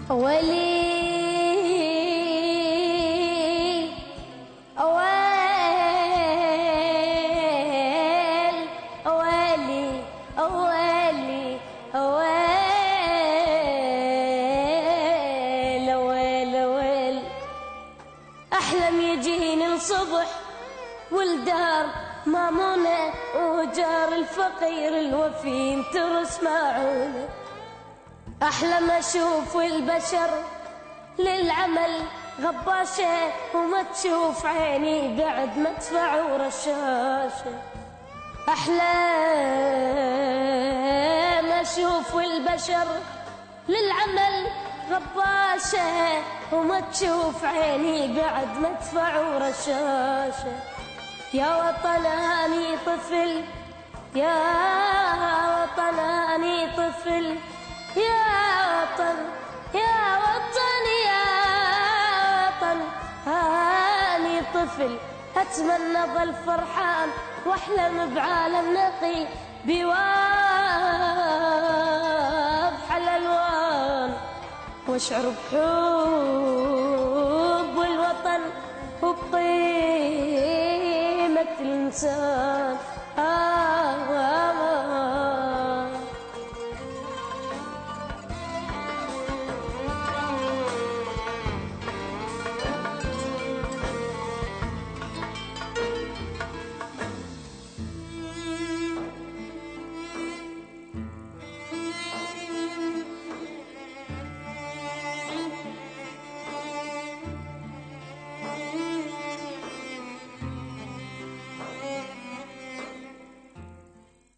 ولي أويل أويلي أويلي أويل أويل أويل أحلم يجيني الصبح والدار مامونة وجار الفقير الوفي ينترس معونه. أحلم أشوف البشر للعمل غباشة وما تشوف عيني بعد مدفع ورشاشة. أحلم أشوف البشر للعمل غباشة وما تشوف عيني بعد مدفع ورشاشة. يا وطن أني طفل، يا وطن أني طفل، يا وطن يا وطن يا وطن أني طفل. أتمنى ظل فرحان وأحلم بعالم نقي بواضح الألوان، وأشعر بحب الوطن وبقيمة الإنسان.